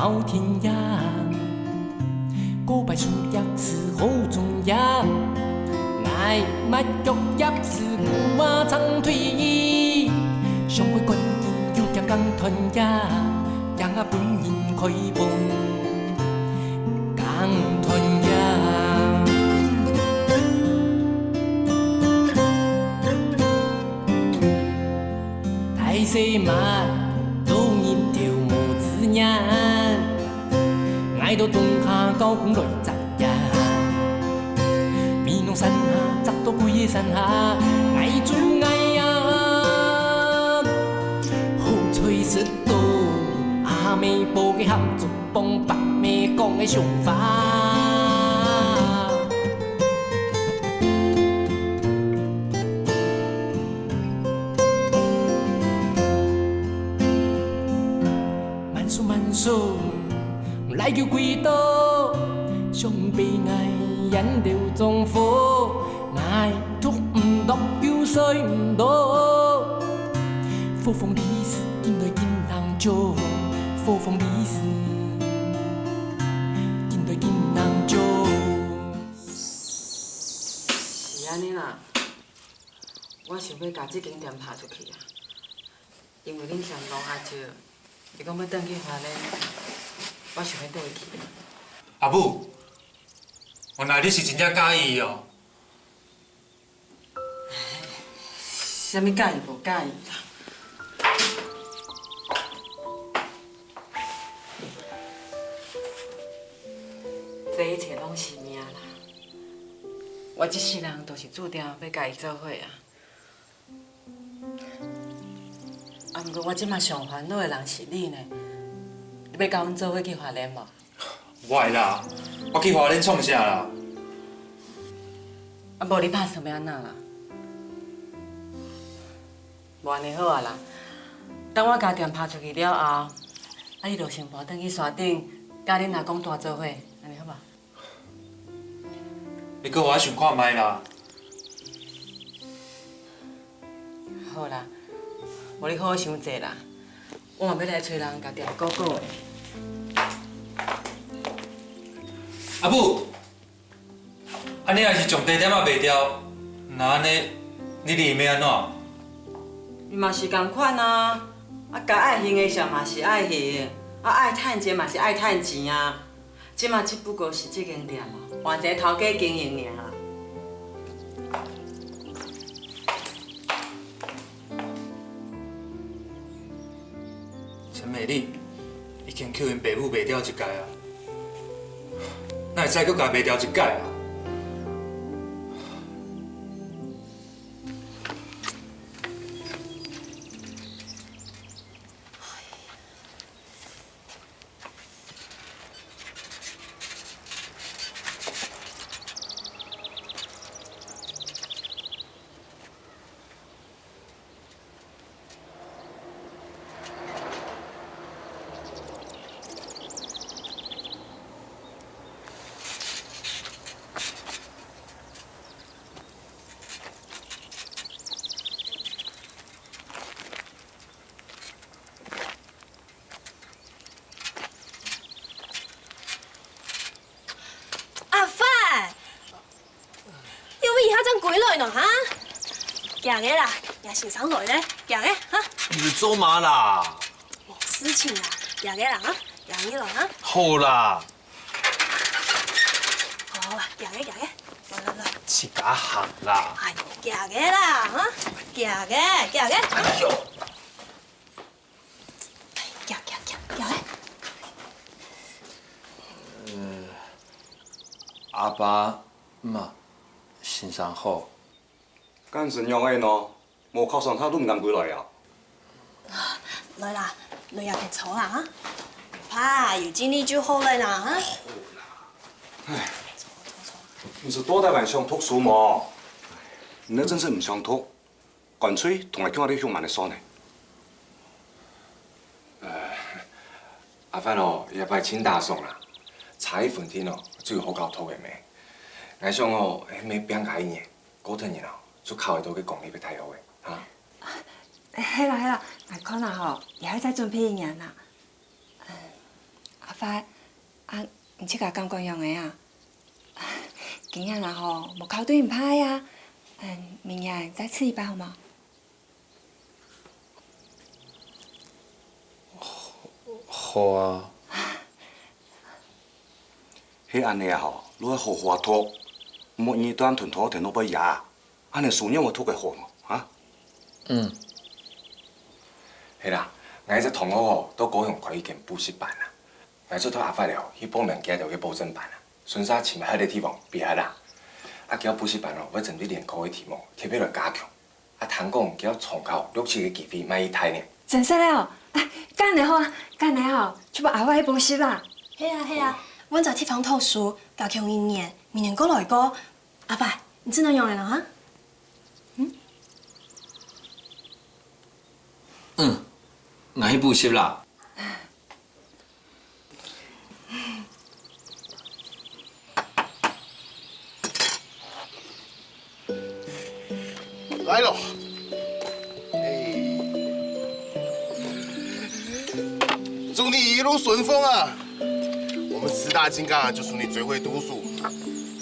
到天涯。告白书也是好重要，爱勿欲也是古话常推移。上回关键要强刚团结，让我本人开放讲团结。太细嘛，做一条无字眼，爱到冬夏高空来摘呀。美浓山下摘到几个山下，爱住爱呀。好吹舌头，阿妹报嘅合作帮白妹讲嘅想法。慢数来叫几多，上悲哀引流壮火，爱捉唔到叫水唔到，火风里是见对见人做，火风里是见对见人做。是安尼啦，我想要甲这间店拍出去啊，因为恁嫌路较少。你讲要转去花莲，我想要倒去。阿母，原来你是真正介意哦。啥物介意无介意啦？这一切拢是命啦。我这世人都是注定要甲伊做伙啊。啊，不过我即马上烦恼的人是你呢，你要甲阮做伙去花莲无？我会啦，我去花莲创啥啦？啊，无你打算要安那啦？无安尼好啊啦，等我家店拍出去了后，啊，你就先搬转去山顶，甲恁阿公住做伙，安尼好无？你搁我想看卖啦。好啦。无你好好想者啦，我嘛要来找人甲店顾顾的。阿母，安尼也是上地点仔卖掉，那安尼你里要安怎？伊嘛是共款啊，啊，该爱还的上嘛是爱还的，啊，爱趁钱嘛是爱趁钱啊。即嘛只不过是这间店嘛，换一个头家经营尔。陈美丽已经叫因爸母卖掉一届啊，哪会使搁甲卖掉一届啊？几耐喏哈？行个啦，也先上来咧，行个哈。你做嘛啦？没事情啦，行个啦哈，行个啦哈。好啦。好啊，行个行个，来。一家行啦。哎呦，行个啦哈，行个。哎呦。行个。阿爸妈。先生好，干怎样个喏？无靠上他都唔敢回来啊！来啦，你也别吵啦哈，怕有精力就好了啦哈。唉，唔是多大晚上读书嘛？你真是唔想读，干脆同我叫我哋向慢嚟说呢。阿范哦，也拜请大送啦，差一份天哦，最好搞头嘅咩？我想哦，迄咩变解呢？嗰陣然後就靠喺度嘅講你要睇好嘅，嚇。係啦，我看下吼，也係在準備一年啦。阿发，啊，唔去甲感觉用的啊。今日啦吼，无考对唔歹呀，明日再吃一包好吗？好啊。迄安尼啊吼，你要好好读，莫二端吞土摕到尾牙，安尼事业会读个好嘛？啊？嗯。係啦，我只同學哦都高雄開一間補習班啦，我做到阿發了，去報名加就去補習班啦，順沙前喺啲地方別下啦。啊，叫補習班哦，要針對練考嘅題目特別來加強。啊，聽講叫重考6、7個機會買一台呢。真犀利哦！干得好啊，干得好，去幫阿發補習吧。係啊係啊，阮在地方讀書，加強1年，明年過來過。阿爸，你真能用了哈？我去補習啦。来了，祝你一路顺风啊！我们4大金刚啊，就属你最会读书。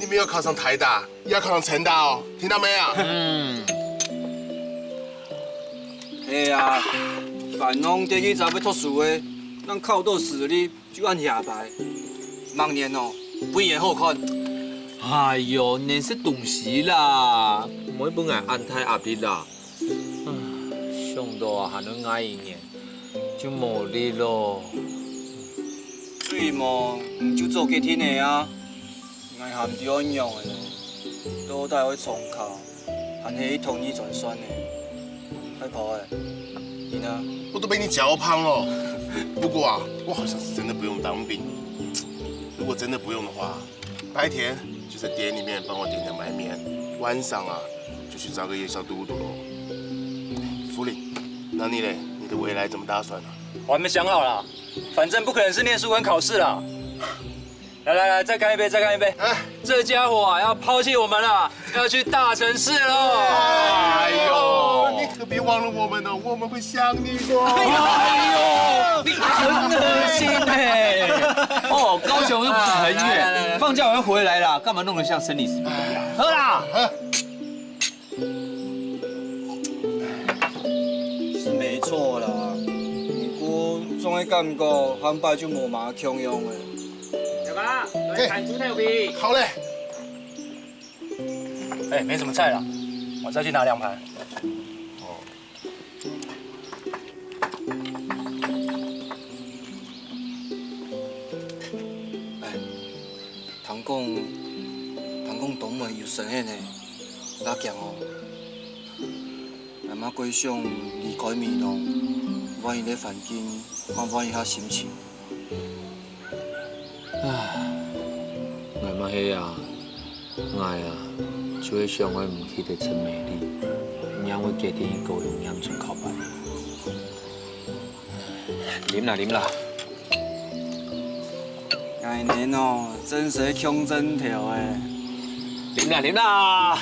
你没有考上台大，也要考上成大哦，听到没啊？系啊，反正第几站要读书的，咱靠到实力就按下排。明年哦，不言好看。哎呦，你是懂事啦，唔好本来安太压力啦。想到啊，还能挨1年，就无力咯。所以嘛，唔就做给天的啊，挨下唔对我用的，都带会重考，还是统一转选的，太可爱。你呢？我都被你教胖了。不过啊，我好像是真的不用当兵。如果真的不用的话，白天就在店里面帮我点点卖面，晚上啊就去找个夜校读读喽。福林，那你嘞？你的未来怎么打算啊？我还没想好啦，反正不可能是念书跟考试啦。来，再干一杯，再干一杯！这家伙啊要抛弃我们了，要去大城市喽！哎呦，你可别忘了我们哦，我们会想你的。哎呦，你很恶心哎！哦，高雄又不是很远，放假我要回来啦，干嘛弄得像生离死别一样？喝啦！是没错啦，不过总会感觉汉拜就无嘛强用的。小爸，来砍猪腿皮。好嘞。哎，没什么菜了，我再去拿2盘。通讲东门有神仙的，拉强哦。慢慢过想离开迷农，万一咧环境，看万一下心情。我嘛迄啊，我啊，就会想我唔去得陈美丽，让我家庭高雄养成考班。啉啦。来年哦，真是强针条诶！啉啦。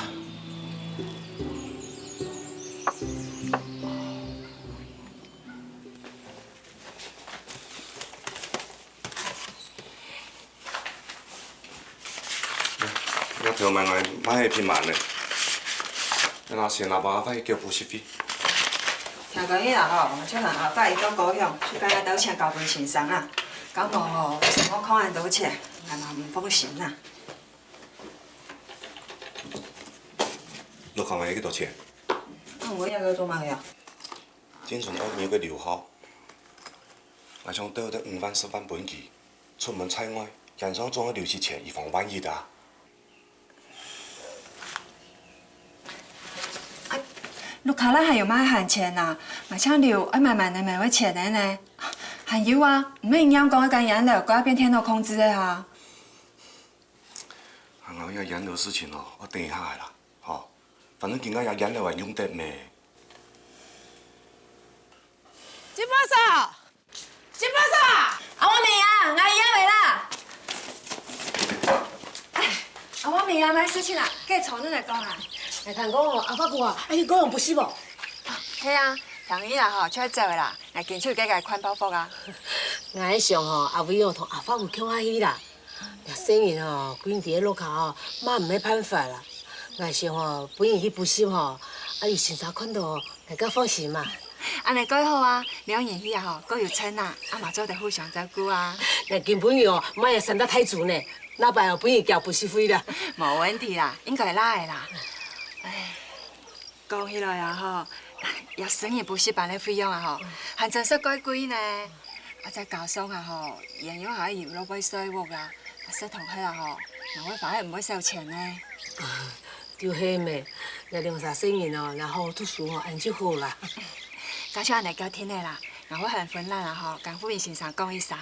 我条问我买迄片万嘞，你若先阿爸阿发叫补习费。听讲伊啦吼，就向阿发伊到高雄，去甲遐倒请交份先生啊，搞无吼，什么看安倒请，俺嘛唔放心啦。你看我去多钱？我也个做嘛呀？今存2年个留学，我想得5万10万本钱，出门在外，人生总要留些钱以防万一的啊。你卡拉还有买闲钱呐？买抢留爱慢慢的买会钱的呢。还有啊，唔免养讲一间养了，搁一边天都控制的哈。我遐养了事情哦，我等一下来啦，吼，反正今仔也养了还用得咩？金巴嫂，金巴嫂，阿我明啊，俺养未啦。哎，阿我明啊，买事情啦，计吵恁来讲啊。来听讲哦，阿发姑啊，哎，你高雄补习无？系啊，同伊啦吼，出去走的啦，来进去计个款包袱啊。俺想吼，阿伟哦同阿发有强阿喜啦。若生意吼，规日伫咧路口吼，妈唔免办法啦。俺想吼，本日去补习吼，啊有先生看到，大家放心嘛。安尼改好啊，两年以后各有亲啊，阿嘛做得互相照顾啊。那根本哦，妈也生得太足呢，那摆哦本日交补习费啦。冇问题啦，应该来的啦。哎，讲起来啊吼，也生意补习班的费用啊吼，还真是怪贵呢。啊，再加上啊吼，营养还有落买水屋啊，食堂迄啊吼，那我反而唔会收钱呢。就迄咩，那两三生意哦，然后读书哦，安就好啦。加上安尼交天的啦，那我向芬兰啊吼，跟副院先生讲一声，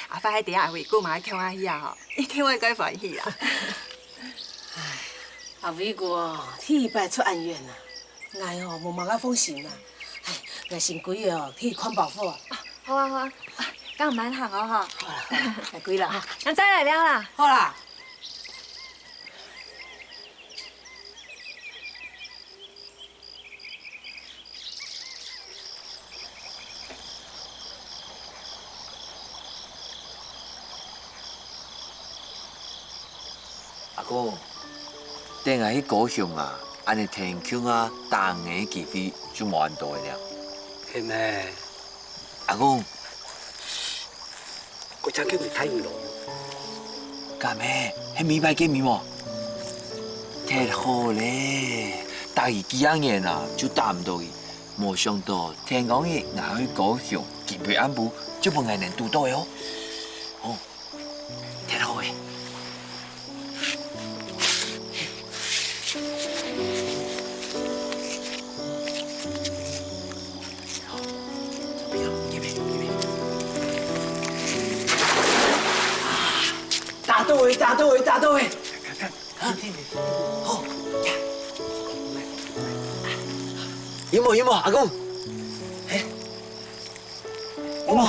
阿发喺底下回顾嘛，强阿喜啊吼，一定会该欢喜啦。唉，阿伟哥哦，第一摆出案院啦，俺哦无嘛个放心啦。唉，俺先几个哦去看保护啊。好啊好啊，咁唔慢行哦吼。好啦好啦，来几啦。咱再来了啦。好啦。阿公，等下去高雄啊，安尼天庆啊，当个机会就无安多了。係咩？阿公，我真叫佢睇唔落。干咩？迄米牌见面喎？忒好咧！大二几啊年啊，就打唔到伊。冇想到聽講伊硬去高雄，見佢安步，就本係能拄到嘅哦。哦，忒好嘅。打到位！看，好，有冇阿公？有冇？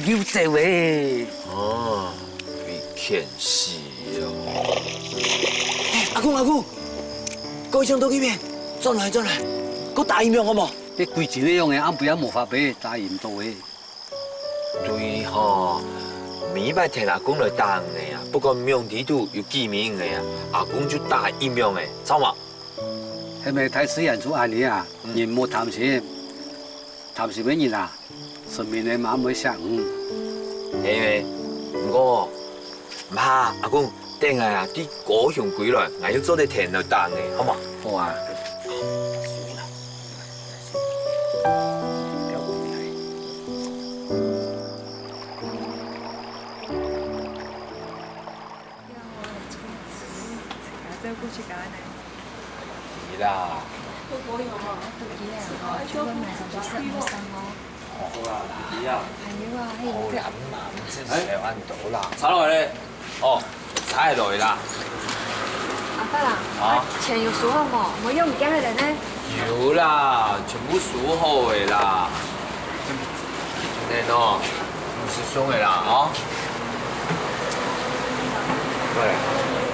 有這位。哦，被騙死哦！阿公，各位將到呢邊，轉來，個打疫苗好冇？你貴錢呢樣嘢，啱不啱無法俾打驗到嘅。對吼。明白聽阿公來打嘅呀，不過苗地度有記名嘅呀，阿公就打疫苗嘅，走嘛？係咪睇死人做案例啊？人冇貪錢乜嘢啊？順便你媽妹食誒，唔過唔怕，阿公等下啊啲高雄歸來，我要做啲田來打嘅，好嘛？好啊。係啦。好啦，先上按到啦。查落嚟，哦，查落嚟啦。阿伯啦，啊，錢有數好冇？冇用唔驚嘅人呢？有啦，全部數好嘅啦。你喏，唔是送嘅啦，啊。喂，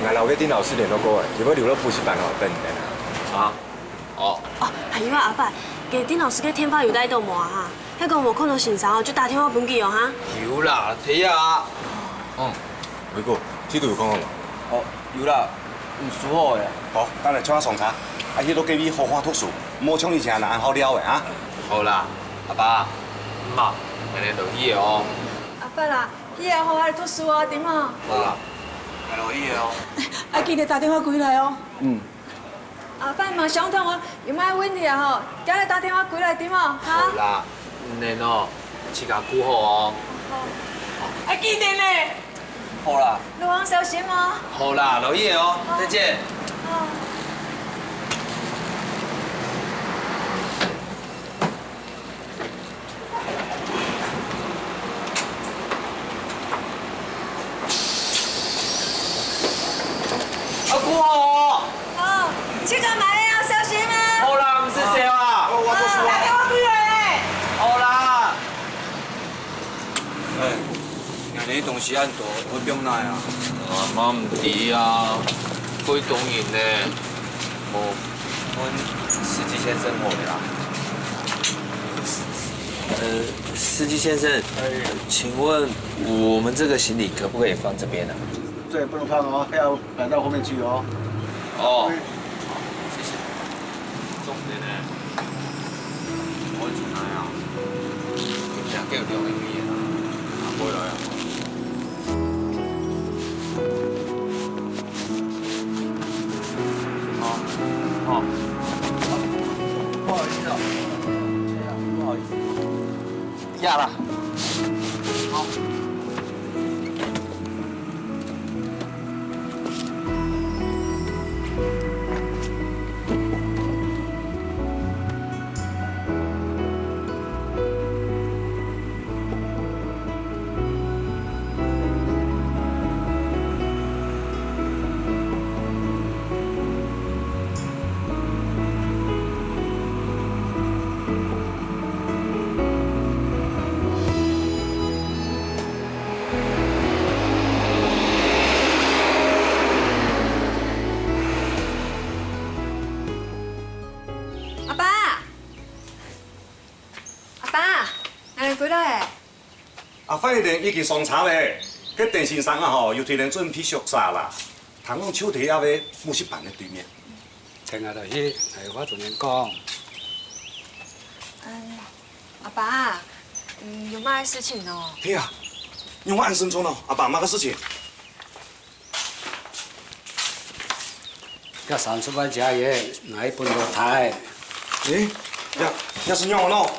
俺老嘅電老師聯絡過誒，如果留到補習班哦，等唔等啊？啊？哦，係啊，阿伯，其實丁老師嘅電話有帶到冇啊？迄個無看到先生哦，就打電話本佢哦哈。有啦，睇下。偉哥，呢度有講好冇？哦，有啦，有數好嘅。好，等下請我上茶。啊，迄都叫你好好讀書，莫像以前那安好了嘅啊。好啦，阿爸、媽，你哋留意哦。阿伯啦，以後好好讀書哦，點啊？好啦，你留意哦。啊，記得打電話過來哦。阿伯嘛想通哦，有咩問題啊吼，叫你打電話過來點啊？嚇？好啦，你喏，自家顧好哦。啊，記得呢。好啦。路上小心哦。好啦，留意哦，再見。阿姑好。哦，去幹嘛呀？要小心啊！好啦，唔識笑啊。我做數啊。打電話過來。好啦。人哋東西很多，我點來啊？媽唔知啊，佢當然咧，我司機先生好嘅啦。司机先生，请问我们这个行李可不可以放这边呢？这也不能放哦，要摆到后面去哦。哦，谢谢。重点呢，我做哪呀？两个有两个语言啊，不会来啊。好，不好意思啊，不好意思，压了。好。啊，反正已经上查咧，迄电信商啊吼，又推人准批熟杀啦。通讲手提还要木石板的对面。听下就去，系我同你讲。阿爸，有嘛事情哦？嘿啊，因为我安生村哦，阿爸妈个事情。个30万家业，哪一本落台？诶，也是样咯。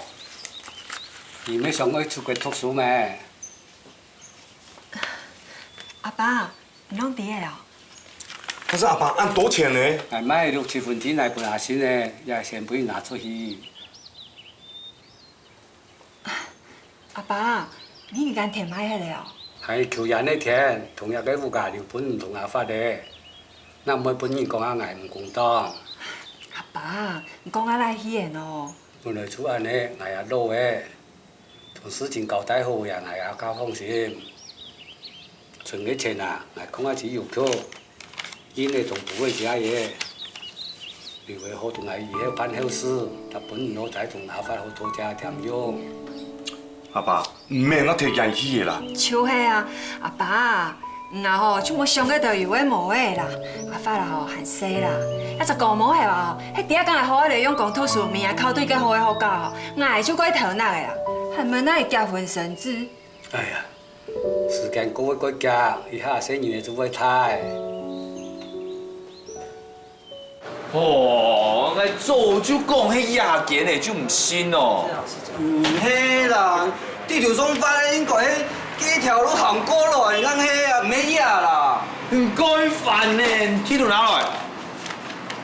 你没想过出国读书咩？阿爸，你弄啲嘢啊？可是阿爸按多钱呢？哎，买6、7分钱来本下先呢，也先不拿出去。阿爸，你而家填买迄个哦？係求人的田，同樣嘅物價條本唔同下法嘅，那每本人講下捱唔公當。阿爸，你講下來戲嘅哦。本來出安尼捱下老嘅，同事情交代好呀，捱下較放心。存嘅錢啊，捱講下只要求，因你同補嘅家嘢，你會好同捱以後辦好事，他本唔好仔同下法好多家添用。阿爸，唔免我摕硬起的啦。像迄啊，阿爸，然后就冇上个就有诶无诶啦，阿发啦吼限细啦，一只公毛系话，迄第一间系好利用讲吐书面啊，靠对个好诶好教吼，挨就该头那个啦，还没那结婚生子。哎呀，時間過一個家，以下生年就會太。哦，我早就講迄亞件的就唔信哦。唔係啦，地圖上發的應該係幾條路行過來，咱迄啊沒嘢啦。唔該煩呢，地圖哪來？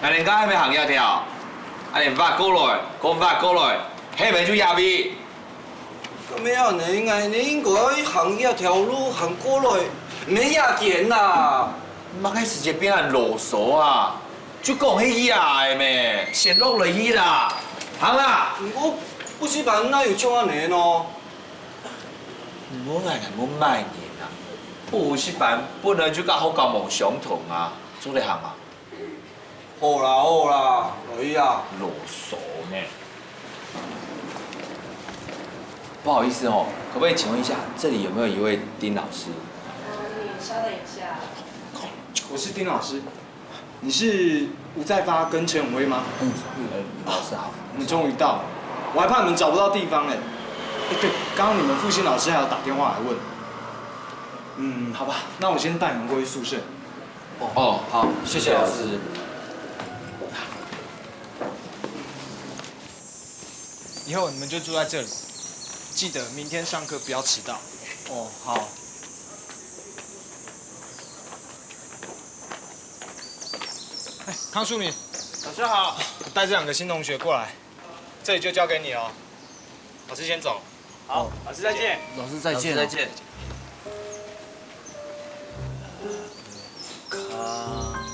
阿人家係咪行一條？阿人發過來，講發過來，係咪就亞味？咁樣你應該行一條路行過來，沒嘢見啦。乜嘅時間變人囉嗦啊？就講迄亞的咩，先落嚟去啦，行啦。我不是辦那有像安尼咯。唔好挨人冇賣嘢啊！補習班本來就甲學校無相同啊，做你行啊？好啦好啦，可以啊。囉嗦呢？不好意思哦，可不可以請問一下，這裡有沒有一位丁老師？你稍等一下。我是丁老師，你是吳在發跟陳永威嗎？老師好。你終於到了，我還怕你們找不到地方嘞。對，剛剛你們復興老師還有打電話來問。好吧，那我先帶你們過去宿舍。哦，好，謝謝老師。以後你們就住在這裡，記得明天上課不要遲到。哦，好。哎，康淑敏，老師好，帶這兩個新同學過來，這裡就交給你哦。老師先走。好，老師再見。老師再見。再見。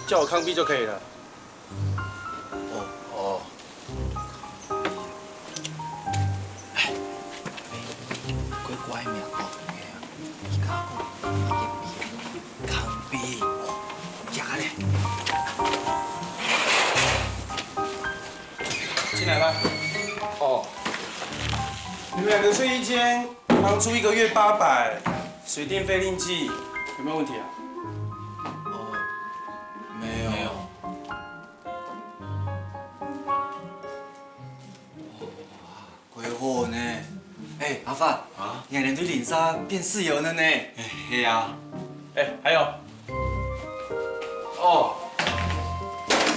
叫我康碧就可以了。哦。哎，乖乖名哦，伊家講伊康碧，假嘞。進來吧。哦。们2个睡一间，房租1个月800，水电费另计，有没有问题啊？没有。鬼火呢？哎，阿发啊，两人对领沙变室友了呢。嘿呀。哎，还有。哦，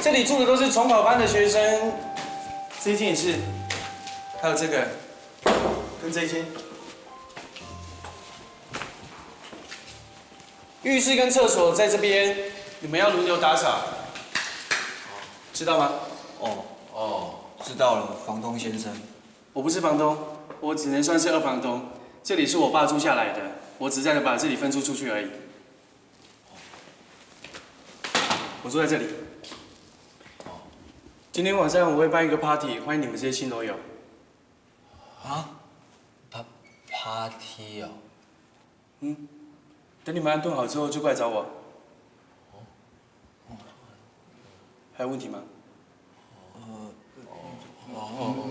这里住的都是重考班的学生，这一间也是，还有这个，跟这一间。浴室跟厕所在这边，你们要轮流打扫，知道吗？哦，知道了，房东先生。我不是房东，我只能算是2房东。这里是我爸租下来的，我只在把这里分租出去而已。我住在这里。今天晚上我会办一个 party， 欢迎你们这些新楼友。啊？party 哦？等你们安顿好之后就过来找我。还有问题吗？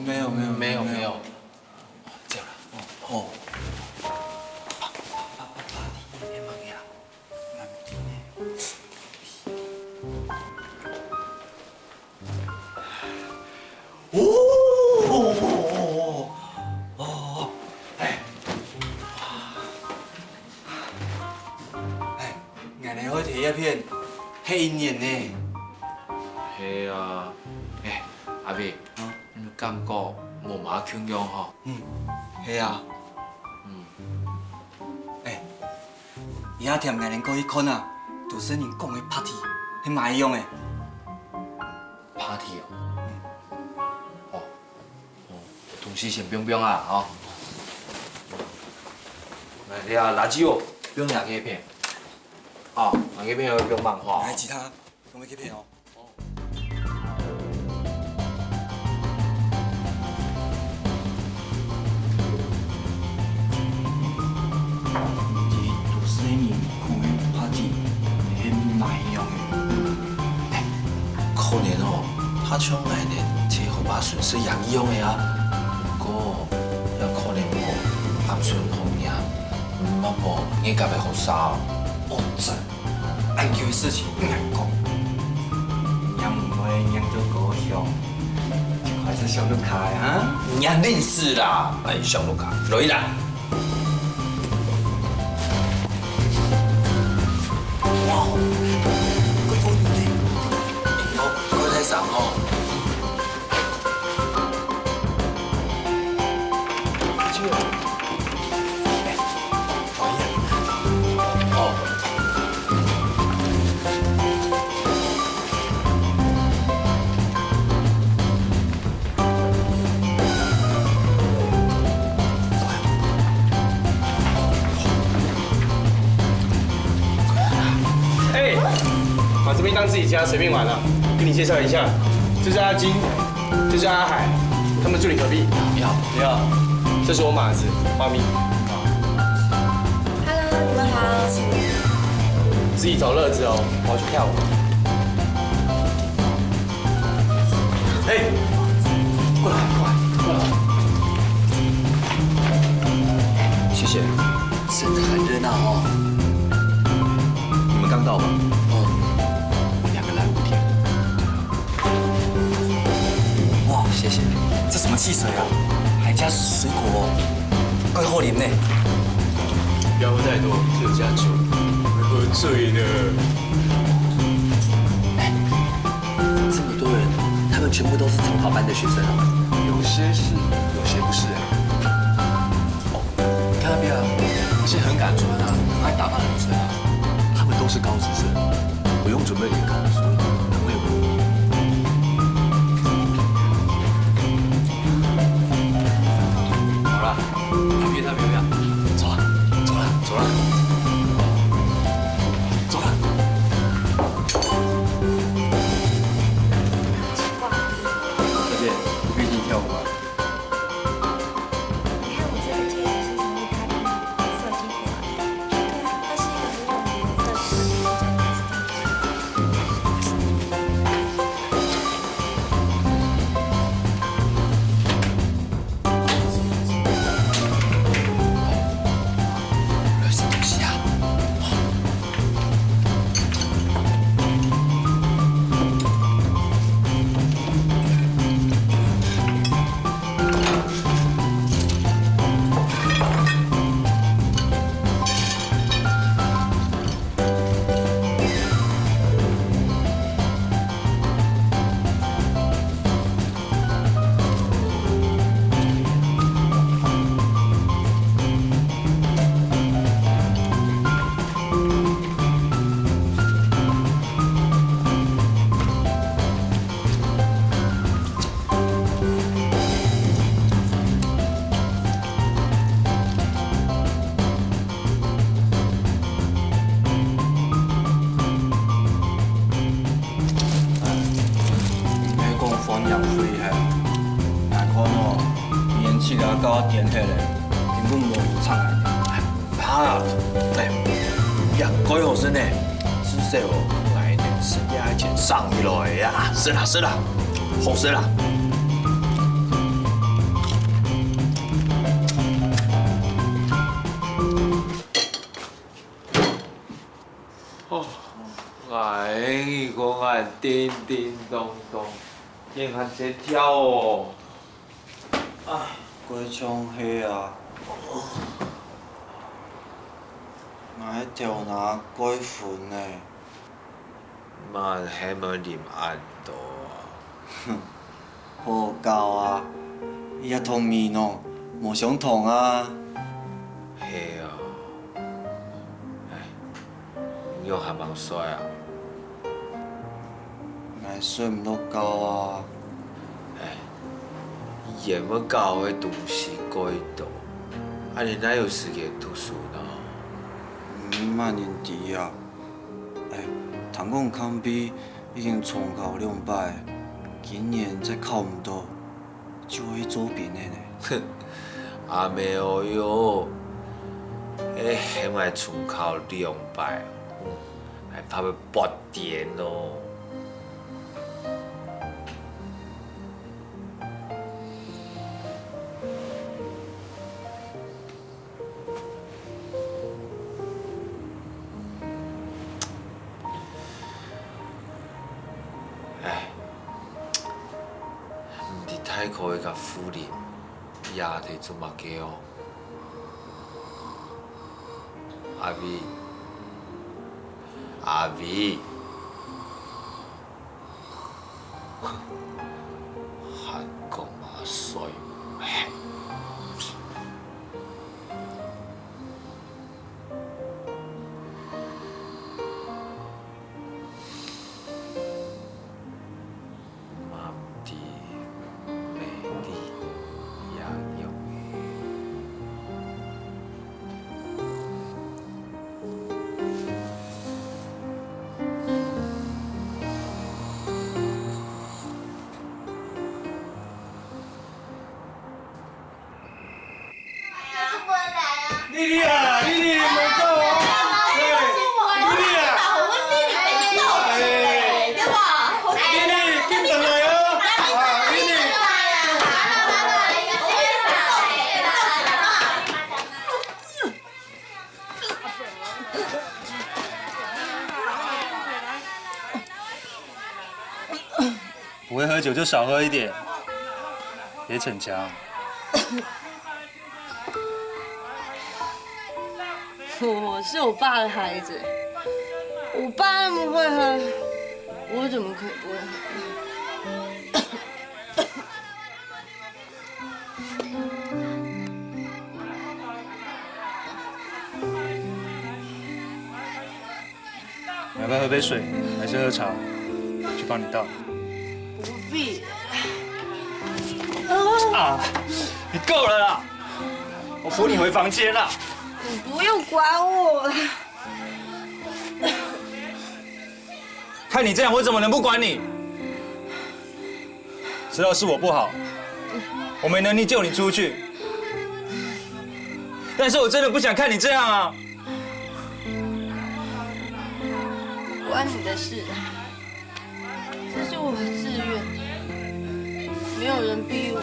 没有。这样啦。哦。眼睛可以睇一片黑影呢。係啊，阿伯，你感覺無馬強樣吼？係啊。伊遐踮眼睛過去看啊，杜生人講的 party， 係買用的。party 哦，同事先冰冰啊，吼。你啊，垃圾哦，冰兩個片。哦，兩個片有冰漫畫。來其他，用咩片哦？可能哦，他像来年车好把损失养一样的啊，不過有可能無暗算紅呀，應該會好少。真，愛叫事情硬講，也唔會硬到高雄，還是上路開啊？你也認識啦，哎，上路卡，來啦。哇！太上哦。把这边当自己家，随便玩了。给你介绍一下，这是阿金，这是阿海，他们住你隔壁。你好，你好，这是我马子花咪。Hello， 你们好。自己找乐子哦，我要去跳舞。哎，过来，过来。谢谢，真的很热闹哦。你们刚到吗？我2个来5天。哇，谢谢。这什么汽水啊？还加水果，怪好啉呢。不要喝太多，有加酒，会喝醉的。这么多人，他们全部都是重考班的学生啊。有些是，有些不是你看那边啊，那些很敢穿啊，很爱打扮的女生啊，他们都是高职生，不用准备联考，所以很会玩。好了，还别太漂亮，走了，走了，走了，走了。小姐，我可以进去跳舞吗？你看我这个戒指是从意大利设计过来的，对啊，它是一个很有名的设计师叫 Christian。甲我点起咧，根本无创来。爸，呀，高永生呢？至少来年10年前上去了呀！是啦是啦，好事啦。哦，哎，我爱叮叮咚咚，眼看这跳哦。啊，规张黑啊！我条拿鬼魂呢？嘛，还没啉暗多啊。哼，好搞啊！伊遐通面哦，无相同啊。嘿啊，哎，你又还蛮帅啊。我睡唔到觉啊。哎，也没搞的东西过多，啊，你哪有时间读书呢？慢点滴啊！哎，堂讲康比已经重考2摆，今年再考唔到，就会走平的呢。哼，阿妹哦哟，哎，还买重考2摆，还怕要拔电哦。太可以甲夫人压得做嘛个哦，阿伟，阿伟，韩国嘛帅，丽丽啊，丽丽，莫走哦！丽丽啊，丽丽，紧回来哦！丽丽。不会喝酒就少喝一点，别逞强。我是我爸的孩子，我爸那么会喝，我怎么可以不会你要不要喝杯水，还是喝茶？去帮你倒。不必。啊！你够了啦！我扶你回房间啦。你不用管我。看你这样，我怎么能不管你？知道是我不好，我没能力救你出去，但是我真的不想看你这样啊！关你的事，这是我的自愿，没有人逼我。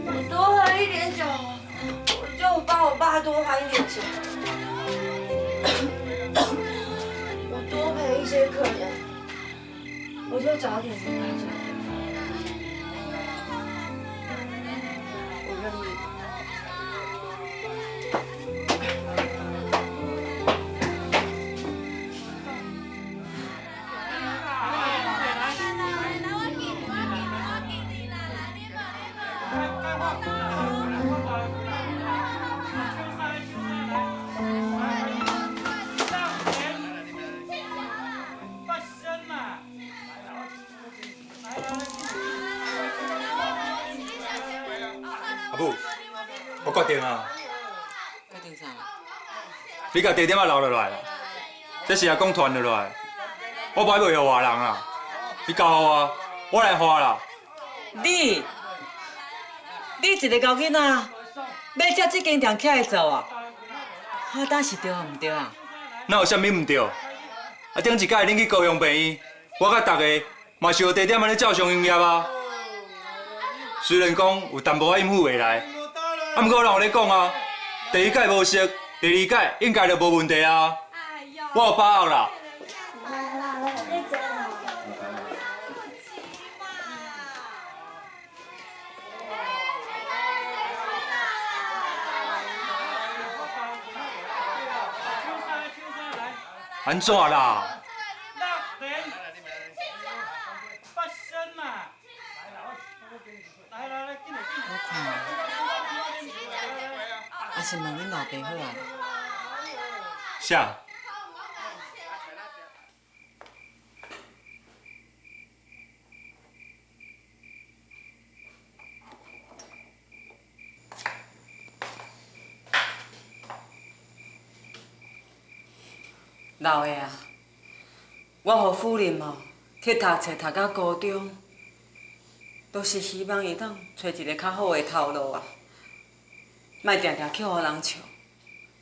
我多喝一点酒，我就帮我爸多还一点钱。我多陪一些客人，我就早点离开这里。我认命。阿母，我决定啊！决定啥？你甲地点仔留落来啦，这是阿公传落来，我不爱卖互外人啦。你交互我，我来画啦。你一个高囡仔，要接这间店起来做啊？我当是对唔对啊？哪有啥物唔对？顶一届恁去高雄病院，我甲大家嘛是有地点安尼照常营业啊。虽然讲有淡薄仔应付袂来，啊，毋过人有咧讲啊，第一届无熟，第二届应该就无问题啊。我有把握啦。安怎啦？我看，还是问恁老爸好啊。啥？老的啊，我予夫人哦去读册，读到高中，都是希望伊当找一个较好的头路啊，莫定定去互人笑，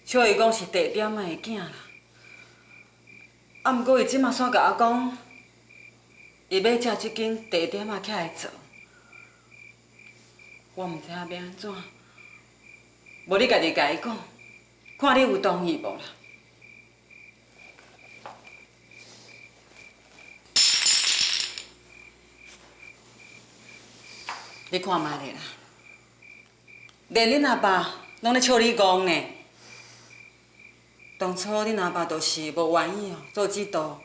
笑伊讲是地点仔的囝啦。啊，毋过伊即马煞甲我讲，伊要借即间地点仔起来做，我毋知影要安怎，无你家己甲伊讲，看你有同意无啦？你看卖咧啦，连恁阿爸拢咧笑你戆呢。当初恁阿爸就是无愿意哦做指导，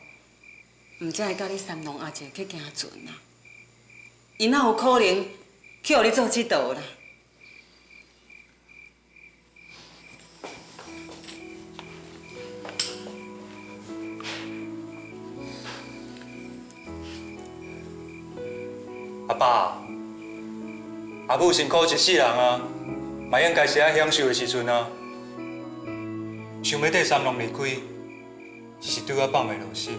毋才会甲你三郎阿姐去行船啦。伊哪有可能去互你做指导啦？阿爸。阿母辛苦一世人啊，嘛应该是爱享受的时阵啊。想要缀三郎离开，只是对我放袂落心。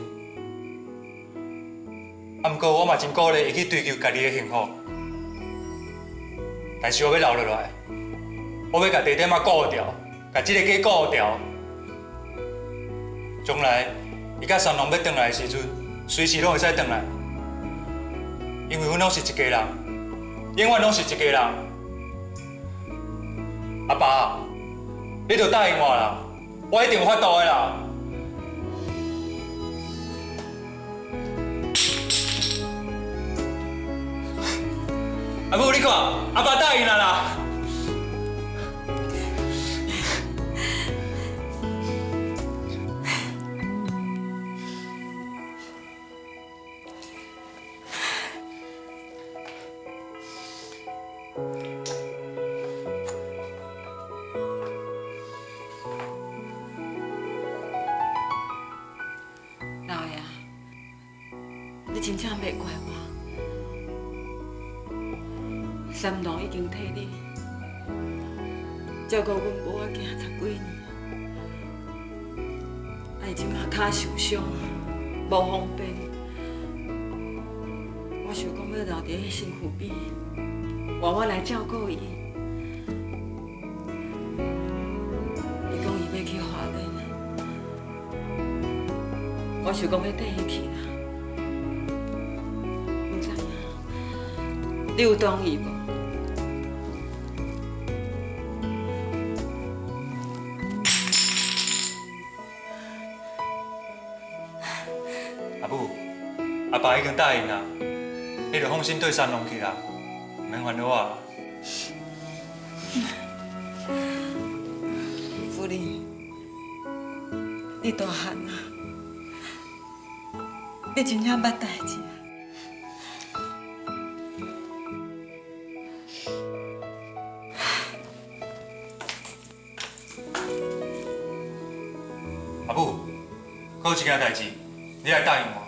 啊，毋过我嘛真鼓励伊去追求家己的幸福。但是我要留落来，我要甲地点仔顾掉，甲即个家顾掉。将来伊甲三郎要转来的时阵，随时拢会使转来，因为阮拢是一家人。永远拢是一家人。阿爸，你着答应我啦，我一定有法度的啦。阿母，你看，阿爸答应啦。你真正袂怪我，三郎已经替你照顾阮母仔囝10几年，啊，伊即马脚受伤，无方便，我想讲要留伫迄身躯边，换我来照顾伊。伊讲伊要去花莲，我想讲要缀伊去啦。 你有同意无？阿母，阿爸已经答应啦，你就放心对三郎去啦，唔免烦恼啊。夫人，你大汉啊，你真正捌代志。 阿母，还有一件代志，你来答应我。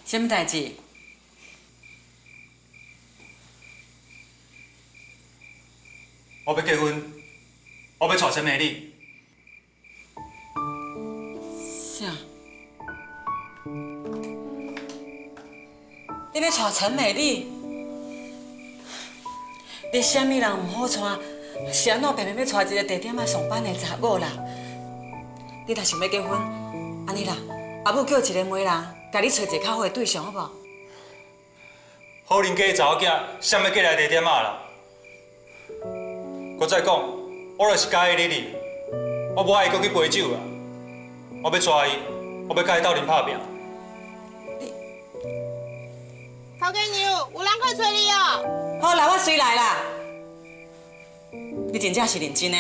什么代志？我要结婚，我要娶陈美丽。啥？你要带陈美丽？你什么人唔好带？是安怎偏偏要带一个地点仔上班的查某啦？你若想要结婚，安尼啦，阿母叫一个媒人，甲你找一个较好的对象，好无？好人家的查某囝，谁要过来地点仔啦？搁再讲，我就是介意你，我无爱伊搁去陪酒啊！我要带伊，我要甲伊斗阵拍拼。头家娘，有人快找你哦。好啦，我随来啦。你真正是认真的？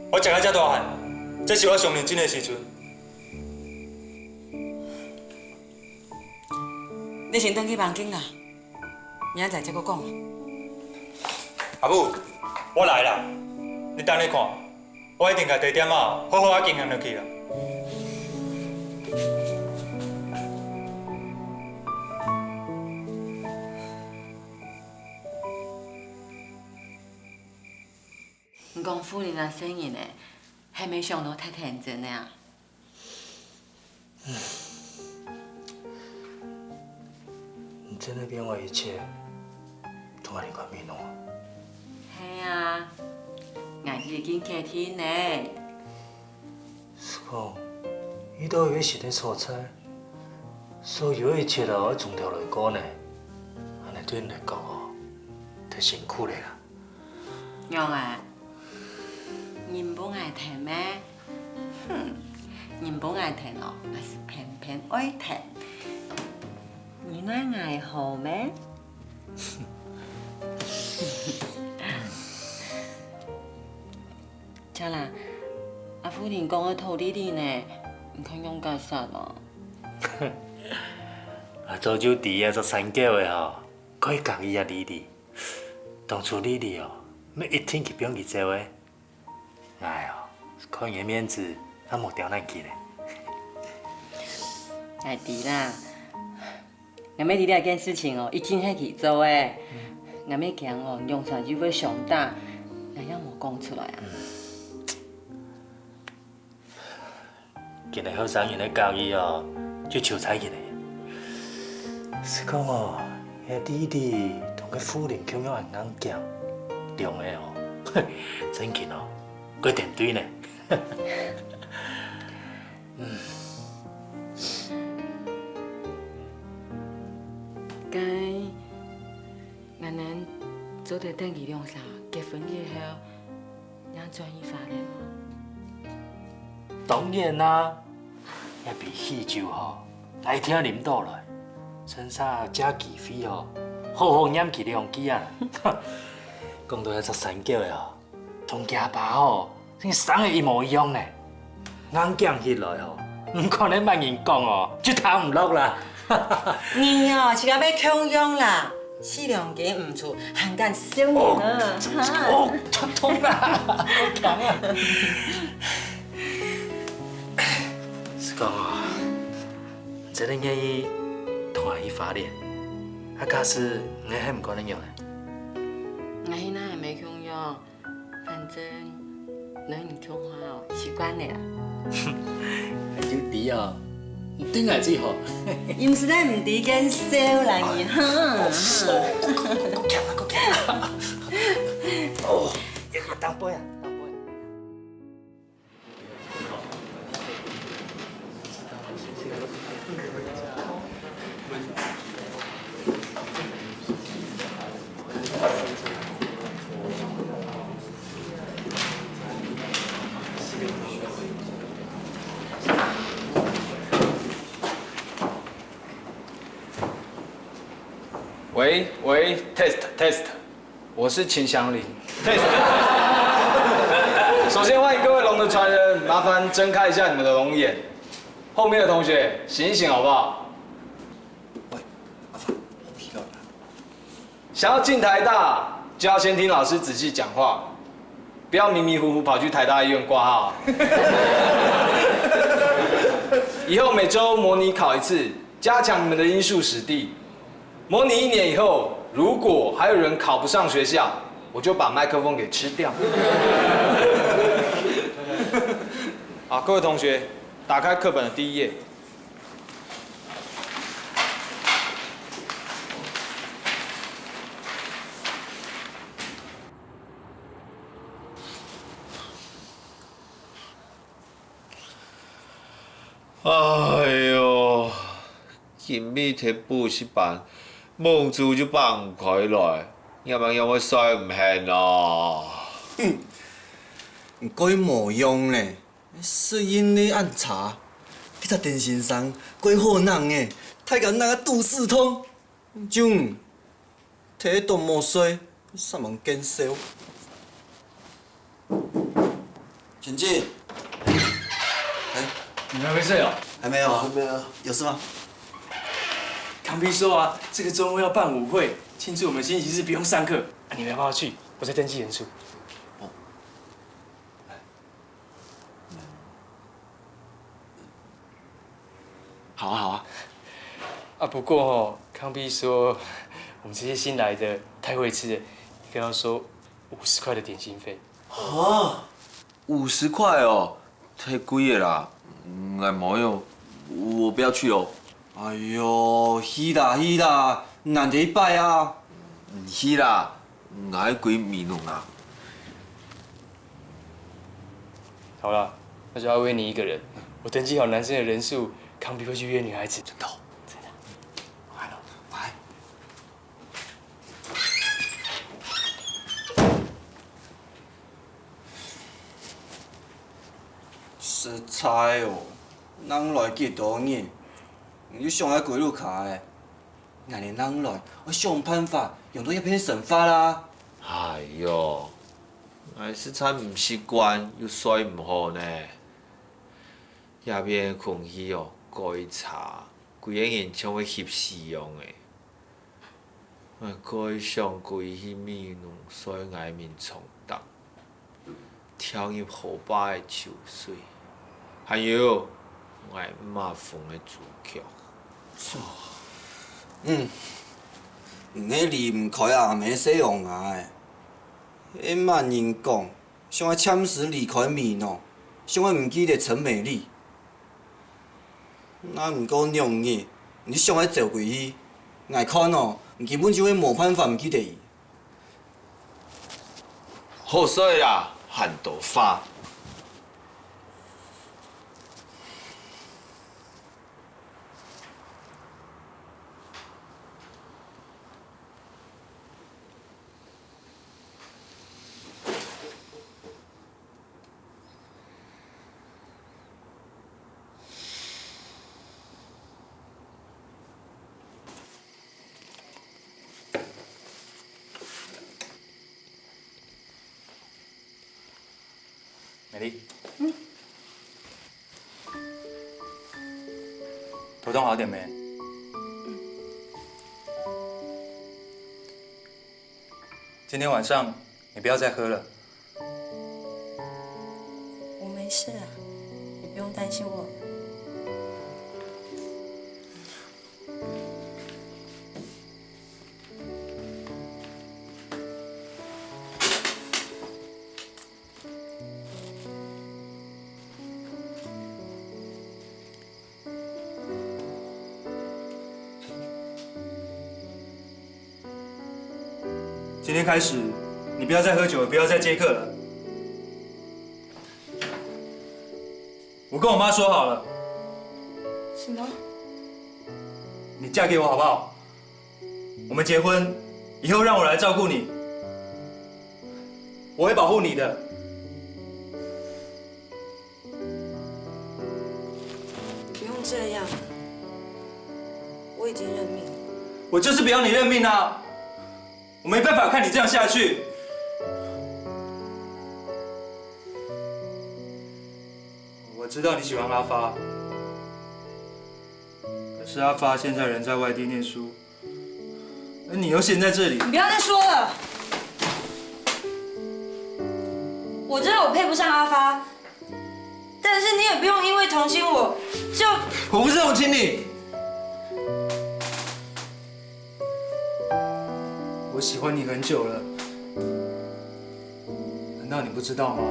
我食到遮大汉，这是我上认真的时阵。你先转去房间啦，明仔载再搁讲。阿母，我来啦，你等你看，我一定甲地点仔好好啊经营落去啦。你讲夫人啊，生意呢，还没想到太天真的啊。你在那边为一切都按你款面弄。系啊，俺已经客厅呢。是讲，伊都以是咧出差，所有一切都要从头来讲呢。安尼对你来讲哦，太辛苦了啦。娘啊！人本爱疼咩？哼，人本爱疼哦，也是偏偏爱疼。你那爱好咩？咋啦？阿夫人讲我讨你哩呢，唔看用干啥咯？啊，早就伫啊，做三角的吼，可以讲伊啊莉莉。当初莉莉哦，要一天去表去做伙。哎哦，看伊面子，还无刁难去呢。哎，对啦，俺要伫了件事情哦，一定还去做诶。俺要讲哦，用啥就要上当，俺要无讲出来啊。今日好生人咧教伊哦，就求彩去咧。是讲哦，遐弟弟同个夫人共样很硬讲，两个哦，真紧哦。过电对呢，该，俺能做得等于两啥？结婚以后，让转移法律吗？当然啦，那比喜酒吼，来听啉倒来，身上加几飞哦，好好染起两支啊！讲到遐只三角的哦。同家爸吼，真生的一模一样呢。硬讲起来吼，唔可能慢人讲哦，就谈唔落啦。你哦，是甲要强用啦，四两斤唔出，还敢少年啊！哦，痛啦，好强啊！是讲哦，这个愿意同阿姨发恋，啊，假使你还唔可能用嘞？我现在还没强用。反正人唔听话哦，习惯了啦。就啲哦，顶下最好。又唔是咱唔啲跟少啦，你哈。够强啊，够强啊！哦，要当杯啊，当杯。喂 ，test， 我是秦祥林 ，test。首先欢迎各位龙的传人，麻烦睁开一下你们的龙眼。后面的同学醒一醒好不好？想要进台大，就要先听老师仔细讲话，不要迷迷糊糊跑去台大医院挂号。以后每周模拟考一次，加强你们的英数史地。模拟1年以后，如果还有人考不上学校，我就把麦克风给吃掉。好，各位同学，打开课本的第1页。哎呦，今日摕补习班，梦珠就放唔开来，要不然我衰唔现咯。毋过伊无用咧，说因咧暗查，去查电信商，过好人诶，太甲人啊杜四通，种摕动莫衰，上网减少。前进。你们还没睡哦？还没有啊？还没有。有事吗？康斌说啊，这个周末要办舞会，庆祝我们星期日不用上课。啊，你们要不要去？我在登记人数。好啊好啊。啊，不过哦，康斌说我们这些新来的太会吃了，跟他说50块的点心费。啊，50块哦，太贵了啦，俺没有，我不要去哦。哎呦，去啦，难得一摆啊！唔去啦，俺鬼迷弄啊。好啦，那就要为你一个人。我登记好男生的人数，康斌会去约女孩子。真的。来了，来。实在哦，人来几多年，你上海鬼路卡的，那你人来，我想办法用到一片神法啦。哎呦，俺是餐唔习惯，又睡唔好呢。夜边困去哦，过一查，规个人像要翕死样诶。过一上规去面弄，所以爱面冲动，跳入河坝的潮水，还有爱麻烦的主角。你离唔开啊，没使用啊的。迄万人讲，想要暂时离开面哦，想要唔记得陈美丽。那毋过两日，你想要走过去，眼看哦，根本就会无办法唔记得伊。好水啦，汉道花。美丽。头痛好点没？今天晚上你不要再喝了。我没事啊，你不用担心我。今天开始，你不要再喝酒，也不要再接客了。我跟我妈说好了，什么？你嫁给我好不好？我们结婚以后，让我来照顾你，我会保护你的。不用这样，我已经认命了。我就是不要你认命啊！我没办法看你这样下去。我知道你喜欢阿发，可是阿发现在人在外地念书，而你又陷在这里。你不要再说了，我知道我配不上阿发，但是你也不用因为同情我就……我不是同情你。我喜欢你很久了，难道你不知道吗？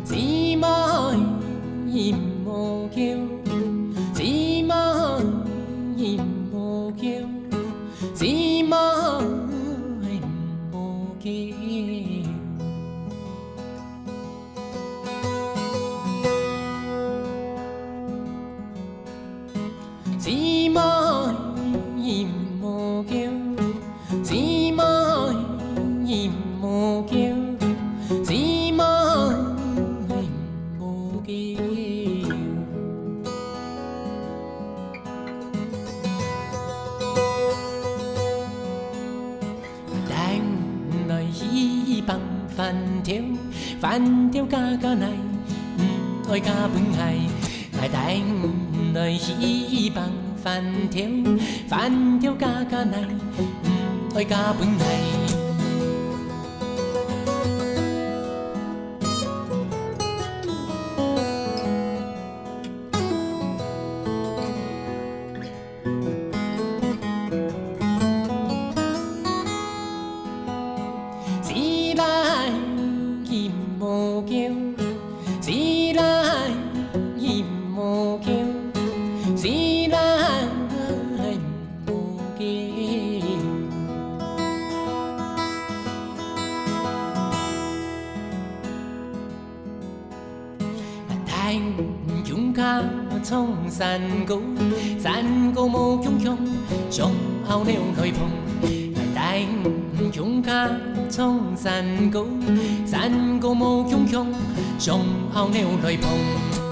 姊妹無叫，姊妹無叫。姊妹嫌無叫，姊妹嫌無叫，姊妹嫌無叫。等來起蹦飯條加奶，唔愛加本係，係等來起蹦飯條加奶，唔愛加本係。山高冇強強，上後鳥來碰，大強卡衝山高冇強強，上後鳥來碰。